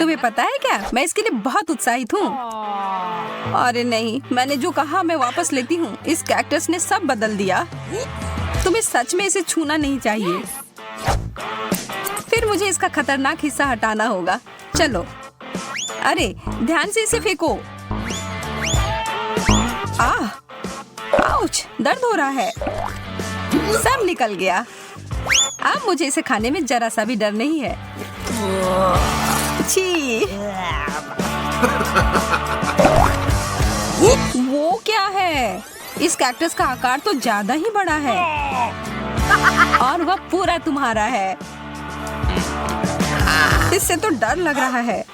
तुम्हें पता है क्या, मैं इसके लिए बहुत उत्साहित हूँ। अरे नहीं, मैंने जो कहा मैं वापस लेती हूँ। इस कैक्टस ने सब बदल दिया। तुम्हें सच में इसे छूना नहीं चाहिए। फिर मुझे इसका खतरनाक हिस्सा हटाना होगा। चलो, अरे ध्यान से इसे फेंको। आउच, दर्द हो रहा है। सब निकल गया। अब मुझे इसे खाने में जरा सा भी डर नहीं है। छी, वो क्या है? इस कैक्टस का आकार तो ज्यादा ही बड़ा है और वह पूरा तुम्हारा है। इससे तो डर लग रहा है।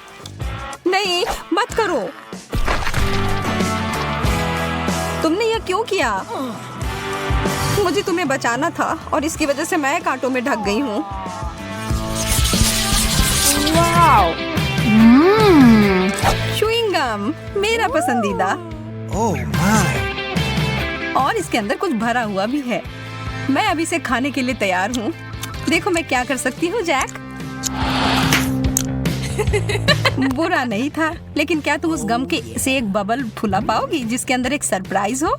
नहीं, मत करो। तुमने यह क्यों किया? मुझे तुम्हें बचाना था और इसकी वजह से मैं कांटों में ढक गई हूँ। च्युइंग गम, मेरा पसंदीदा। और इसके अंदर कुछ भरा हुआ भी है। मैं अभी इसे खाने के लिए तैयार हूँ। देखो मैं क्या कर सकती हूँ, जैक। बुरा नहीं था, लेकिन क्या तुम उस गम के से एक बबल फुला पाओगी जिसके अंदर एक सरप्राइज हो?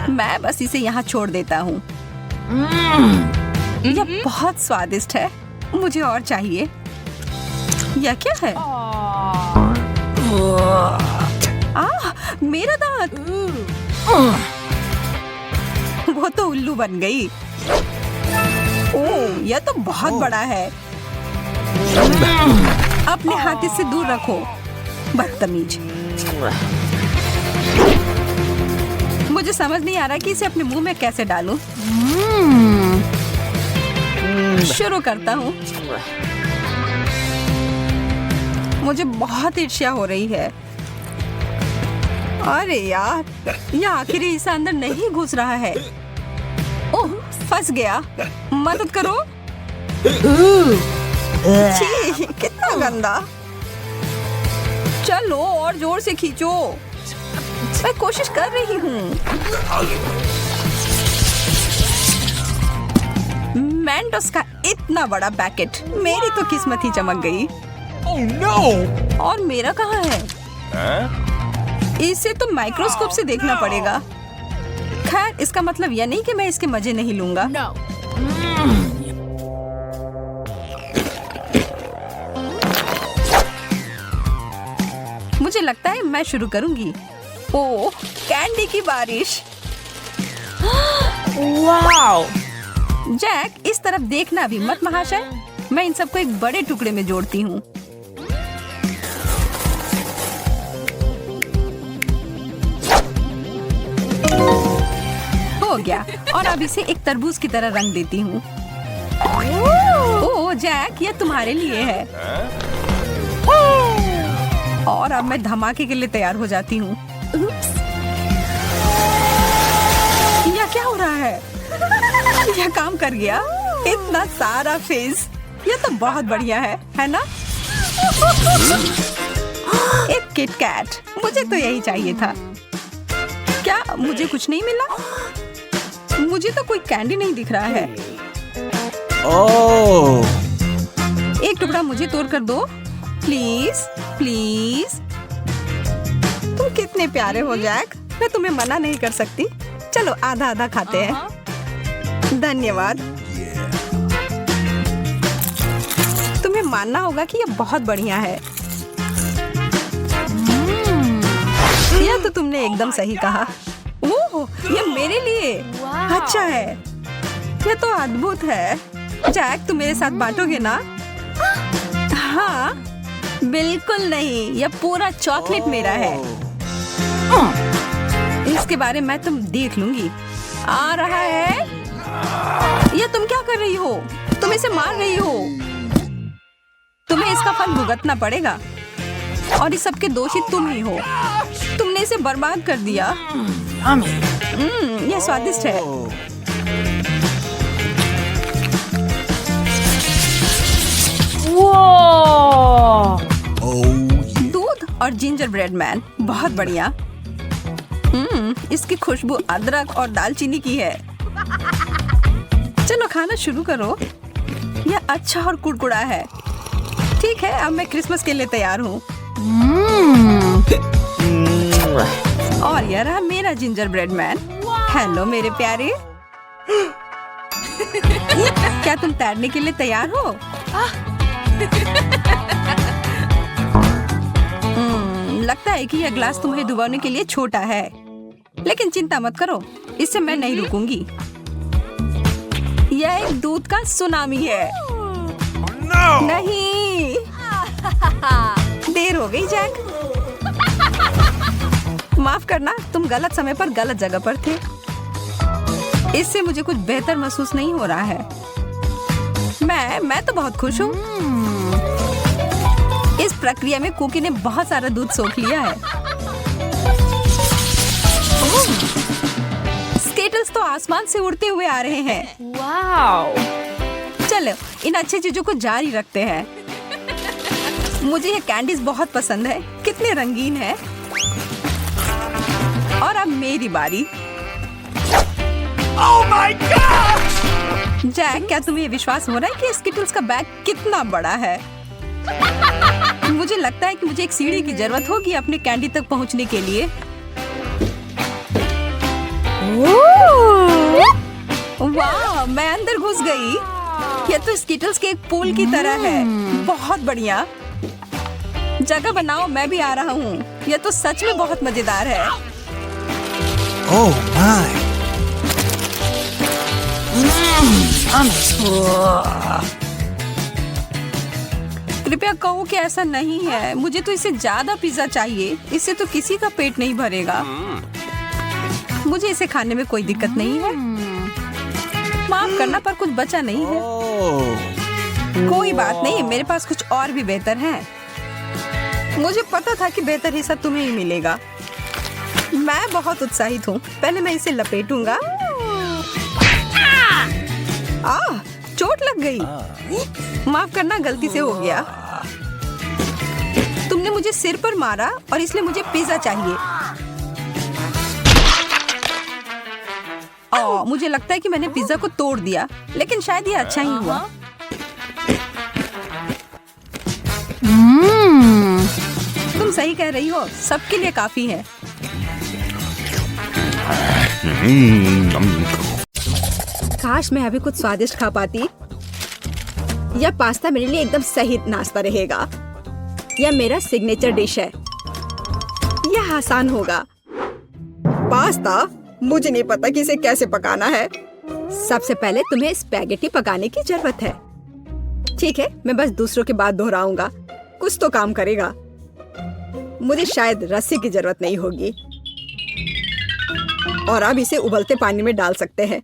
मैं बस इसे यहाँ छोड़ देता हूँ। यह बहुत स्वादिष्ट है। मुझे और चाहिए। यह क्या है? मेरा दांत। वो तो उल्लू बन गई। ओह, यह तो बहुत बड़ा है। अपने हाथ इससे दूर रखो, बदतमीज। मुझे समझ नहीं आ रहा कि इसे अपने मुंह में कैसे डालूं। शुरू करता हूँ। मुझे बहुत ईर्ष्या हो रही है। अरे यार, यह आखिरी हिस्सा अंदर नहीं घुस रहा है। ओह, फंस गया। मदद करो। छी, कितना गंदा। चलो और जोर से खींचो। मैं कोशिश कर रही हूँ। मेंटोस का इतना बड़ा पैकेट। मेरी तो किस्मत ही चमक गई। Oh no! और मेरा कहाँ है? इसे तो माइक्रोस्कोप से देखना पड़ेगा। खैर, इसका मतलब यह नहीं कि मैं इसके मजे नहीं लूंगा। मुझे लगता है मैं शुरू करूंगी। ओह, कैंडी की बारिश। वाओ! जैक, इस तरफ देखना भी मत महाशय। मैं इन सबको एक बड़े टुकड़े में जोड़ती हूँ। हो गया। और अब इसे एक तरबूज की तरह रंग देती हूँ। ओह जैक, यह तुम्हारे लिए है। और अब मैं धमाके के लिए तैयार हो जाती हूँ। यह क्या हो रहा है? यह काम कर गया। इतना सारा फेस। यह तो बहुत बढ़िया है ना? एक किट कैट। मुझे तो यही चाहिए था। क्या मुझे कुछ नहीं मिला? मुझे तो कोई कैंडी नहीं दिख रहा है। Oh! एक टुकड़ा मुझे तोड़ कर दो, प्लीज प्लीज। तुम कितने प्यारे हो जैक। मैं तुम्हें मना नहीं कर सकती। चलो आधा आधा खाते हैं। धन्यवाद। तुम्हें मानना होगा कि यह बहुत बढ़िया है। यह तो तुमने एकदम सही कहा। ओह, यह मेरे लिए अच्छा है। यह तो अद्भुत है। जैक, तुम मेरे साथ बांटोगे ना? हाँ, बिल्कुल नहीं। यह पूरा चॉकलेट मेरा है। इसके बारे में तुम देख लूंगी। आ रहा है। यह तुम क्या कर रही हो? तुम इसे मार रही हो। तुम्हें इसका फल भुगतना पड़ेगा। और इस सब के दोषी तुम ही हो। तुमने इसे बर्बाद कर दिया। यह स्वादिष्ट है। दूध और जिंजर ब्रेड मैन, बहुत बढ़िया। इसकी खुशबू अदरक और दालचीनी की है। चलो खाना शुरू करो। यह अच्छा और कुड़कुड़ा है। ठीक है, अब मैं क्रिसमस के लिए तैयार हूँ। और यह रहा मेरा जिंजर ब्रेड मैन। हेलो मेरे प्यारे। क्या तुम तैरने के लिए तैयार हो? लगता है कि यह ग्लास तुम्हें डुबाने के लिए छोटा है, लेकिन चिंता मत करो, इससे मैं नहीं रुकूंगी। यह एक दूध का सुनामी है। नहीं, देर हो गई जैक। माफ करना, तुम गलत समय पर गलत जगह पर थे। इससे मुझे कुछ बेहतर महसूस नहीं हो रहा है। मैं तो बहुत खुश हूँ। इस प्रक्रिया में कुकी ने बहुत सारा दूध सोख लिया है। स्केटल्स तो आसमान से उड़ते हुए आ रहे हैं। वाओ! चलो, इन अच्छी चीजों को जारी रखते हैं। मुझे ये कैंडीज बहुत पसंद है। कितने रंगीन है। और अब मेरी बारी। Oh my gosh! जैक, क्या तुम्हें विश्वास हो रहा है कि स्किटल्स का बैग कितना बड़ा है? मुझे लगता है कि मुझे एक सीढ़ी की जरूरत होगी अपने कैंडी तक पहुंचने के लिए। वाह, मैं अंदर घुस गई। यह तो स्किटल्स के एक पूल की तरह है। बहुत बढ़िया। जगह बनाओ, मैं भी आ रहा हूँ। यह तो सच में बहुत मजेदार है। Oh my! कृपया कहो कि ऐसा नहीं है। मुझे तो इससे ज्यादा पिज्जा चाहिए। इससे तो किसी का पेट नहीं भरेगा। मुझे इसे खाने में कोई दिक्कत नहीं है। माफ करना, पर कुछ बचा नहीं है। कोई बात नहीं, मेरे पास कुछ और भी बेहतर है। मुझे पता था कि बेहतर हिस्सा तुम्हें ही मिलेगा। मैं बहुत उत्साहित हूँ। पहले मैं इसे लपेटूंगा। चोट लग गई। माफ करना, गलती से हो गया। तुमने मुझे सिर पर मारा और इसलिए मुझे पिज्जा चाहिए। मुझे लगता है कि मैंने पिज्जा को तोड़ दिया, लेकिन शायद ये अच्छा ही हुआ। तुम सही कह रही हो, सबके लिए काफी है। काश मैं अभी कुछ स्वादिष्ट खा पाती। यह पास्ता मेरे लिए एकदम सही नाश्ता रहेगा। यह मेरा सिग्नेचर डिश है। यह आसान होगा। पास्ता? मुझे नहीं पता कि इसे कैसे पकाना है। सबसे पहले तुम्हें स्पैगेटी पकाने की जरूरत है। ठीक है, मैं बस दूसरों की बात दोहराऊंगा। कुछ तो काम करेगा। मुझे शायद रस्सी की जरूरत नहीं होगी। और अब इसे उबलते पानी में डाल सकते हैं।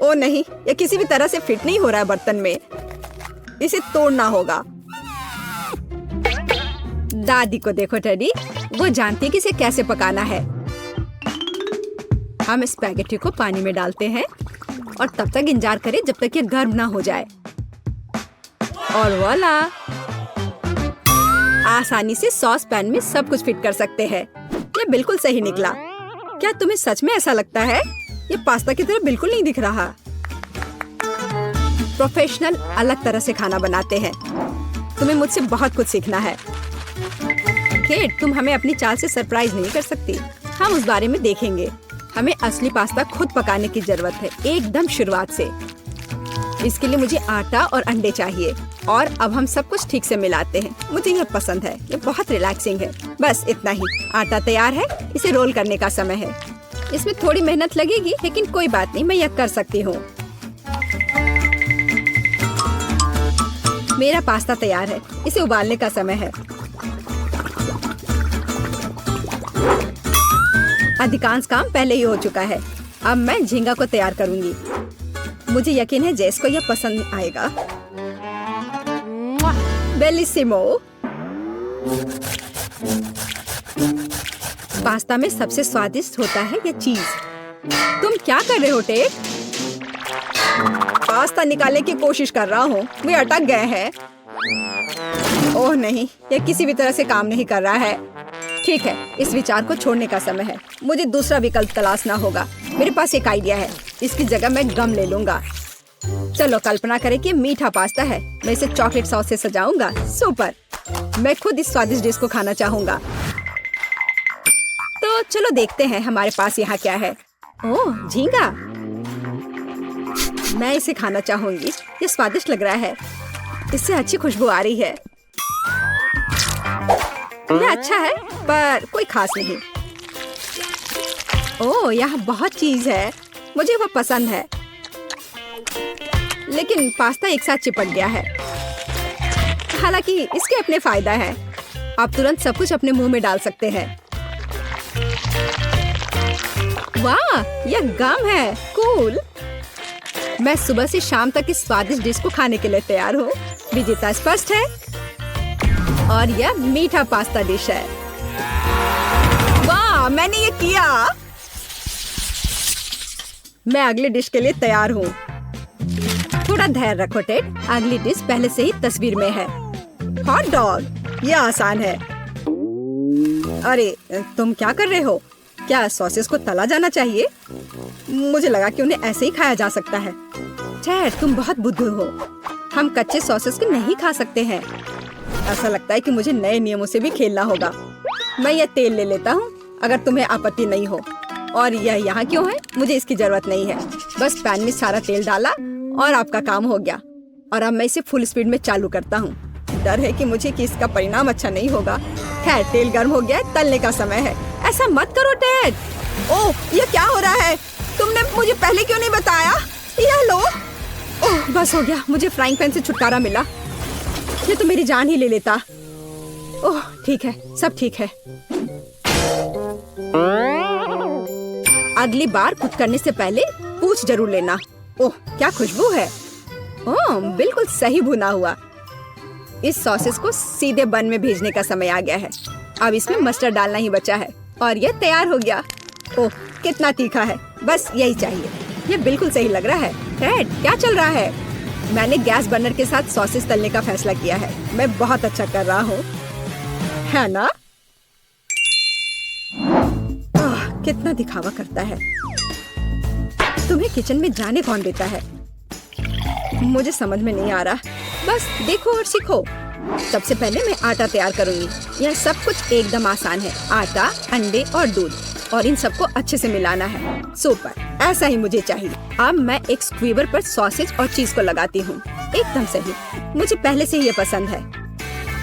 ओ नहीं, यह किसी भी तरह से फिट नहीं हो रहा है बर्तन में। इसे तोड़ना होगा। दादी को देखो टेडी, वो जानती है कि इसे कैसे पकाना है। हम स्पैगेटी को पानी में डालते हैं और तब तक इंतजार करें जब तक ये गर्म ना हो जाए। और वाला, आसानी से सॉस पैन में सब कुछ फिट कर सकते हैं। ये बिल्कुल सही निकला। क्या तुम्हें सच में ऐसा लगता है? ये पास्ता की तरह बिल्कुल नहीं दिख रहा। प्रोफेशनल अलग तरह से खाना बनाते हैं। तुम्हें मुझसे बहुत कुछ सीखना है। केट, तुम हमें अपनी चाल से सरप्राइज नहीं कर सकती। हम उस बारे में देखेंगे। हमें असली पास्ता खुद पकाने की जरूरत है, एकदम शुरुआत से। इसके लिए मुझे आटा और अंडे चाहिए। और अब हम सब कुछ ठीक से मिलाते हैं। मुझे यह पसंद है। ये बहुत रिलैक्सिंग है। बस इतना ही। आटा तैयार है। इसे रोल करने का समय है। इसमें थोड़ी मेहनत लगेगी, लेकिन कोई बात नहीं, मैं यह कर सकती हूँ। मेरा पास्ता तैयार है। इसे उबालने का समय है। अधिकांश काम पहले ही हो चुका है। अब मैं झींगा को तैयार करूंगी। मुझे यकीन है जेस को यह पसंद आएगा। बेलिसिमो। पास्ता में सबसे स्वादिष्ट होता है यह चीज। तुम क्या कर रहे हो टेक? पास्ता निकालने की कोशिश कर रहा हूँ। वे अटक गए हैं। ओह नहीं, यह किसी भी तरह से काम नहीं कर रहा है। ठीक है, इस विचार को छोड़ने का समय है। मुझे दूसरा विकल्प तलाशना होगा। मेरे पास एक आइडिया है। इसकी जगह मैं गम ले लूंगा। चलो कल्पना करें कि मीठा पास्ता है। मैं इसे चॉकलेट सॉस से सजाऊंगा। सुपर। मैं खुद इस स्वादिष्ट डिश को खाना चाहूंगा। तो चलो देखते हैं हमारे पास यहाँ क्या है। ओह, झींगा। मैं इसे खाना चाहूंगी। ये स्वादिष्ट लग रहा है। इससे अच्छी खुशबू आ रही है। यह अच्छा है पर कोई खास नहीं। ओह, यहाँ बहुत चीज है। मुझे वो पसंद है। लेकिन पास्ता एक साथ चिपक गया है। हालांकि इसके अपने फायदा है। आप तुरंत सब कुछ अपने मुंह में डाल सकते हैं। वाह, यह गम है। कूल। मैं सुबह से शाम तक इस स्वादिष्ट डिश को खाने के लिए तैयार हूँ। विजेता स्पष्ट है और यह मीठा पास्ता डिश है। वाह, मैंने ये किया। मैं अगली डिश के लिए तैयार हूँ। थोड़ा धैर्य रखो टेड। अगली डिश पहले से ही तस्वीर में है। Hot dog. यह आसान है। अरे, तुम क्या कर रहे हो? क्या सॉसेस को तला जाना चाहिए? मुझे लगा कि उन्हें ऐसे ही खाया जा सकता है। टेड, तुम बहुत बुद्धू हो। हम कच्चे सॉसेस को नहीं खा सकते हैं। ऐसा लगता है कि मुझे नए नियमों से भी खेलना होगा। मैं यह तेल ले लेता हूँ, अगर तुम्हें आपत्ति नहीं हो। और यह यहाँ क्यों है? मुझे इसकी जरूरत नहीं है। बस पैन में सारा तेल डाला और आपका काम हो गया। और अब मैं इसे फुल स्पीड में चालू करता हूँ। डर है कि मुझे कि इसका परिणाम अच्छा नहीं होगा। खैर, तेल गर्म हो गया है, तलने का समय है। ऐसा मत करो टेड। ओह, ये क्या हो रहा है? तुमने मुझे पहले क्यों नहीं बताया? यह लो। ओह, बस हो गया। मुझे फ्राइंग पैन से छुटकारा मिला। ये तो मेरी जान ही ले लेता। ओह, ठीक है, सब ठीक है। अगली बार कुछ करने से पहले पूछ जरूर लेना। ओह, क्या खुशबू है। ओह, बिल्कुल सही भुना हुआ। इस सॉसेस को सीधे बन में भेजने का समय आ गया है। अब इसमें मस्टर्ड डालना ही बचा है और यह तैयार हो गया। ओह, कितना तीखा है। बस यही चाहिए। यह बिल्कुल सही लग रहा है। टेड, क्या चल रहा है? मैंने गैस बर्नर के साथ सॉसेस तलने का फैसला किया है। मैं बहुत अच्छा कर रहा हूँ, है ना? कितना दिखावा करता है। तुम्हें किचन में जाने कौन देता है? मुझे समझ में नहीं आ रहा। बस देखो और सीखो। सबसे पहले मैं आटा तैयार करूंगी। यह सब कुछ एकदम आसान है। आटा, अंडे और दूध, और इन सबको अच्छे से मिलाना है। सुपर, ऐसा ही मुझे चाहिए। अब मैं एक स्क्वीवर पर सॉसेज और चीज को लगाती हूँ। एकदम सही। मुझे पहले से ही ये पसंद है।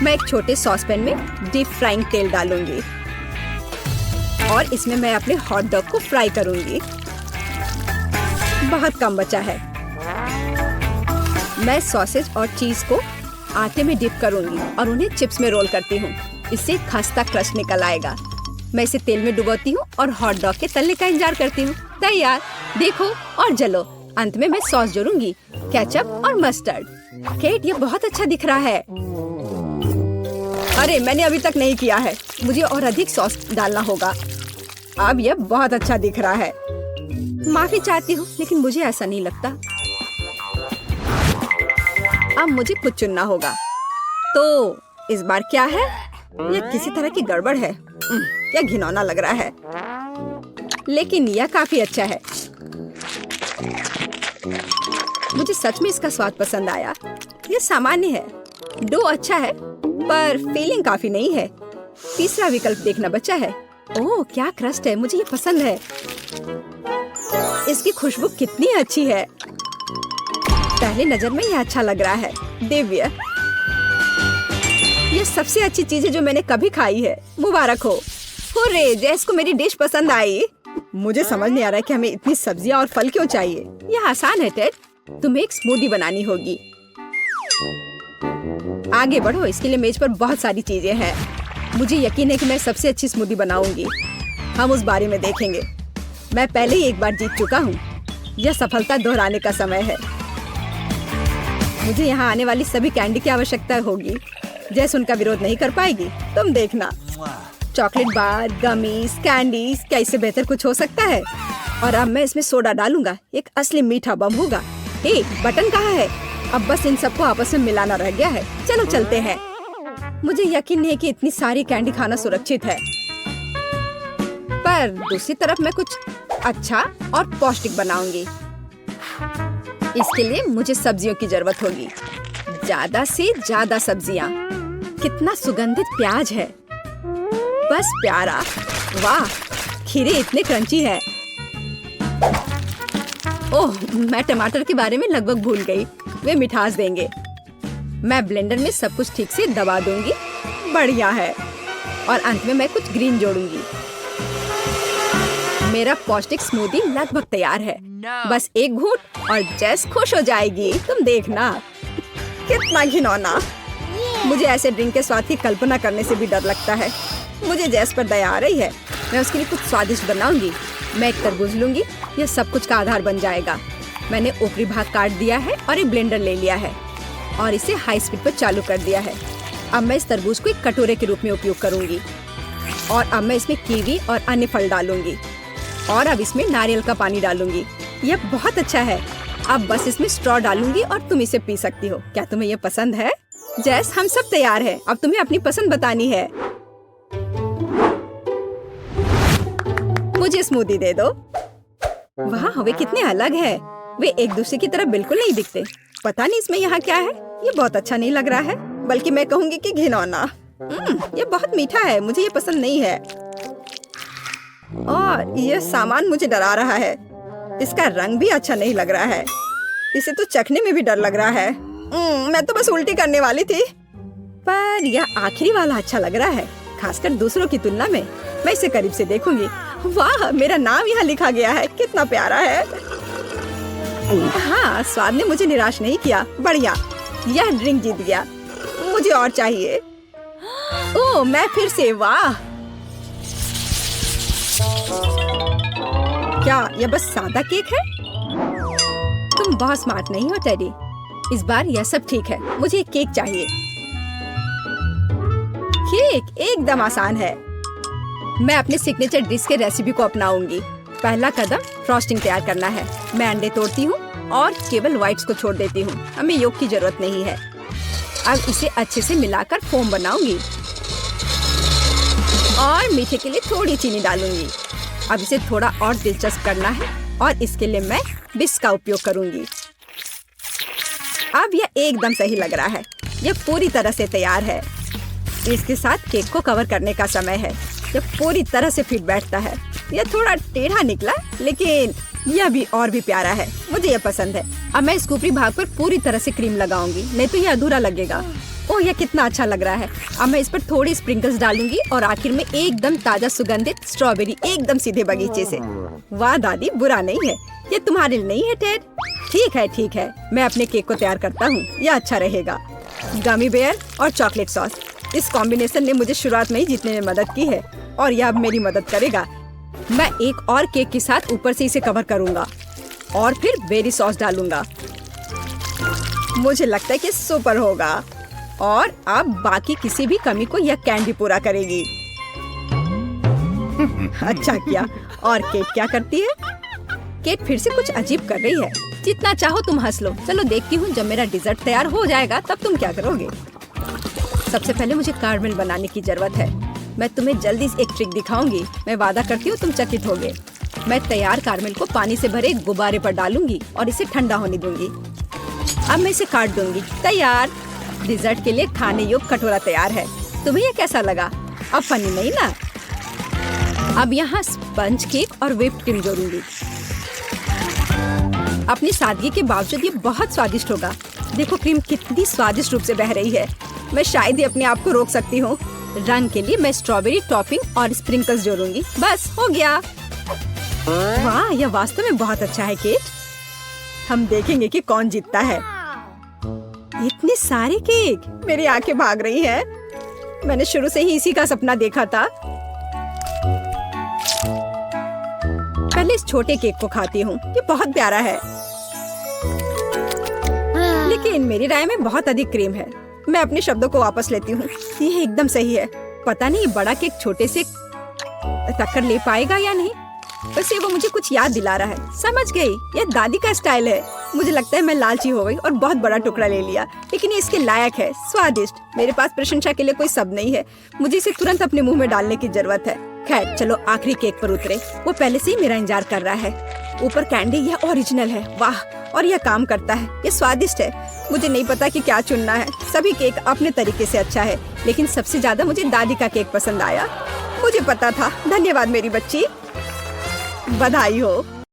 मैं एक छोटे सॉस पैन में डीप फ्राइंग तेल डालूंगी और इसमें मैं अपने हॉट डॉग को फ्राई करूंगी। बहुत कम बचा है। मैं सॉसेज और चीज को आटे में डिप करूंगी और उन्हें चिप्स में रोल करती हूँ। इससे खस्ता क्रस्ट निकल आएगा। मैं इसे तेल में डुबोती हूँ और हॉट डॉग के तलने का इंतजार करती हूँ। तैयार। देखो और जलो। अंत में मैं सॉस जोड़ूंगी, केचप और मस्टर्ड। केट, ये बहुत अच्छा दिख रहा है। अरे, मैंने अभी तक नहीं किया है। मुझे और अधिक सॉस डालना होगा। अब यह बहुत अच्छा दिख रहा है। माफी चाहती हूँ, लेकिन मुझे ऐसा नहीं लगता। अब मुझे कुछ चुनना होगा। तो इस बार क्या है? यह किसी तरह की गड़बड़ है। यह घिनौना लग रहा है, लेकिन यह काफी अच्छा है। मुझे सच में इसका स्वाद पसंद आया। यह सामान्य है। डो अच्छा है, पर फीलिंग काफी नहीं है। तीसरा विकल्प देखना बचा है। ओह, क्या क्रस्ट है। मुझे ये पसंद है। इसकी खुशबू कितनी अच्छी है। पहली नजर में यह अच्छा लग रहा है। दिव्य। यह सबसे अच्छी चीज है जो मैंने कभी खाई है। मुबारक हो। हुर्रे, जैस को मेरी डिश पसंद आई। मुझे समझ नहीं आ रहा है कि हमें इतनी सब्जियां और फल क्यों चाहिए। यह आसान है टेड। तुम्हें एक स्मूदी बनानी होगी। आगे बढ़ो। इसके लिए मेज पर बहुत सारी चीजें हैं। मुझे यकीन है कि मैं सबसे अच्छी स्मूदी बनाऊंगी। हम उस बारे में देखेंगे। मैं पहले ही एक बार जीत चुका हूँ। यह सफलता दोहराने का समय है। मुझे यहाँ आने वाली सभी कैंडी की आवश्यकता होगी। जैस उनका विरोध नहीं कर पाएगी। तुम देखना। चॉकलेट बार, गमीज, कैंडीज, क्या इससे बेहतर कुछ हो सकता है? और अब मैं इसमें सोडा डालूंगा। एक असली मीठा बम होगा। हे, बटन कहाँ है? अब बस इन सबको आपस में मिलाना रह गया है। चलो चलते हैं। मुझे यकीन नहीं कि इतनी सारी कैंडी खाना सुरक्षित है, पर दूसरी तरफ मैं कुछ अच्छा और पौष्टिक बनाऊंगी। इसके लिए मुझे सब्जियों की जरूरत होगी, ज्यादा से ज्यादा सब्जियाँ। कितना सुगंधित प्याज है, बस प्यारा। वाह, खीरे इतने क्रंची है। ओह, मैं टमाटर के बारे में लगभग भूल गई। वे मिठास देंगे। मैं ब्लेंडर में सब कुछ ठीक से दबा दूंगी। बढ़िया है। और अंत में मैं कुछ ग्रीन जोड़ूंगी। मेरा पौष्टिक स्मूदी लगभग तैयार है। बस एक घूंट और जेस खुश हो जाएगी। तुम देखना। कितना घिनौना। मुझे ऐसे ड्रिंक के स्वाद की कल्पना करने से भी डर लगता है। मुझे जेस पर दया आ रही है। मैं उसके लिए कुछ स्वादिष्ट बनाऊंगी। मैं एक तरबूज लूंगी। यह सब कुछ का आधार बन जाएगा। मैंने ऊपरी भाग काट दिया है और एक ब्लेंडर ले लिया है और इसे हाई स्पीड पर चालू कर दिया है। अब मैं इस तरबूज को एक कटोरे के रूप में उपयोग करूंगी और अब मैं इसमें कीवी और अन्य फल डालूंगी और अब इसमें नारियल का पानी डालूंगी। यह बहुत अच्छा है। अब बस इसमें स्ट्रॉ डालूंगी और तुम इसे पी सकती हो। क्या तुम्हें यह पसंद है? जैस, हम सब तैयार हैं। अब तुम्हें अपनी पसंद बतानी है। मुझे स्मूदी दे दो। वाह, वे कितने अलग है। वे एक दूसरे की तरह बिल्कुल नहीं दिखते। पता नहीं इसमें यहाँ क्या है। ये बहुत अच्छा नहीं लग रहा है, बल्कि मैं कहूँगी कि घिनौना। ये बहुत मीठा है। मुझे ये पसंद नहीं है और यह सामान मुझे डरा रहा है। इसका रंग भी अच्छा नहीं लग रहा है। इसे तो चखने में भी डर लग रहा है। मैं तो बस उल्टी करने वाली थी, पर यह आखिरी वाला अच्छा लग रहा है, खासकर दूसरों की तुलना में। मैं इसे करीब से देखूंगी। वाह, मेरा नाम यहाँ लिखा गया है। कितना प्यारा है। हाँ, स्वाद ने मुझे निराश नहीं किया। बढ़िया, यह ड्रिंक जीत गया। मुझे और चाहिए। ओह, मैं फिर से। वाह, क्या यह बस सादा केक है? तुम बहुत स्मार्ट नहीं हो टेडी। इस बार यह सब ठीक है। मुझे एक केक चाहिए। केक एकदम आसान है। मैं अपने सिग्नेचर डिश के रेसिपी को अपनाऊंगी। पहला कदम फ्रॉस्टिंग तैयार करना है। मैं अंडे तोड़ती हूँ और केवल व्हाइट्स को छोड़ देती हूँ। हमें योग की जरूरत नहीं है। अब इसे अच्छे से मिलाकर फोम बनाऊंगी और मीठे के लिए थोड़ी चीनी डालूंगी। अब इसे थोड़ा और दिलचस्प करना है और इसके लिए मैं विस्क का उपयोग करूंगी। अब यह एकदम सही लग रहा है। यह पूरी तरह से तैयार है। इसके साथ केक को कवर करने का समय है। यह पूरी तरह से फिट बैठता है। यह थोड़ा टेढ़ा निकला, लेकिन यह भी और भी प्यारा है। मुझे यह पसंद है। अब मैं इस ऊपरी भाग पर पूरी तरह से क्रीम लगाऊंगी, नहीं तो यह अधूरा लगेगा। ओह, यह कितना अच्छा लग रहा है। अब मैं इस पर थोड़ी स्प्रिंकल्स डालूंगी और आखिर में एकदम ताजा सुगंधित स्ट्रॉबेरी, एकदम सीधे बगीचे से। वाह दादी, बुरा नहीं है। ये तुम्हारे लिए नहीं है टेड। ठीक है। मैं अपने केक को तैयार करता हूँ। यह अच्छा रहेगा। गमी बेयर और चॉकलेट सॉस, इस कॉम्बिनेशन ने मुझे शुरुआत में ही जीतने में मदद की है और यह अब मेरी मदद करेगा। मैं एक और केक के साथ ऊपर से इसे कवर करूंगा और फिर बेरी सॉस डालूंगा। मुझे लगता है कि सुपर होगा और अब बाकी किसी भी कमी को यह कैंडी पूरा करेगी। अच्छा किया। और केट क्या करती है? केट फिर से कुछ अजीब कर रही है। जितना चाहो तुम हंस लो। चलो देखती हूँ, जब मेरा डिजर्ट तैयार हो जाएगा तब तुम क्या करोगे। सबसे पहले मुझे कारमेल बनाने की जरूरत है। मैं तुम्हें जल्दी एक ट्रिक दिखाऊंगी। मैं वादा करती हूँ तुम चकित होगे। मैं तैयार कारमेल को पानी से भरे गुब्बारे पर डालूंगी और इसे ठंडा होने दूंगी। अब मैं इसे काट दूंगी। तैयार। डिजर्ट के लिए खाने योग्य कटोरा तैयार है। तुम्हें यह कैसा लगा? अब फनी नहीं ना? अब यहाँ स्पंज केक और व्हिप्ड क्रीम जोड़ूंगी। अपनी सादगी के बावजूद ये बहुत स्वादिष्ट होगा। देखो क्रीम कितनी स्वादिष्ट रूप से बह रही है। मैं शायद ही अपने आप को रोक सकती हूँ। रंग के लिए मैं स्ट्रॉबेरी टॉपिंग और स्प्रिंकल्स जोड़ूंगी। बस हो गया। वाह, यह वास्तव में बहुत अच्छा है केट। हम देखेंगे कि कौन जीतता है। इतने सारे केक, मेरी आंखें भाग रही हैं। मैंने शुरू से ही इसी का सपना देखा था। पहले इस छोटे केक को खाती हूँ। ये बहुत प्यारा है, लेकिन मेरी राय में बहुत अधिक क्रीम है। मैं अपने शब्दों को वापस लेती हूँ। ये एकदम सही है। पता नहीं बड़ा केक छोटे से टक्कर ले पाएगा या नहीं। वैसे वो मुझे कुछ याद दिला रहा है। समझ गई, ये दादी का स्टाइल है। मुझे लगता है मैं लालची हो गई और बहुत बड़ा टुकड़ा ले लिया, लेकिन ये इसके लायक है। स्वादिष्ट। मेरे पास प्रशंसा के लिए कोई शब्द नहीं है। मुझे इसे तुरंत अपने मुंह में डालने की जरूरत है। खैर चलो आखिरी केक पर उतरे। वो पहले से ही मेरा इंतजार कर रहा है। ऊपर कैंडी, यह ओरिजिनल है। वाह, और यह काम करता है, यह स्वादिष्ट है। मुझे नहीं पता कि क्या चुनना है। सभी केक अपने तरीके से अच्छा है, लेकिन सबसे ज्यादा मुझे दादी का केक पसंद आया। मुझे पता था। धन्यवाद मेरी बच्ची, बधाई हो।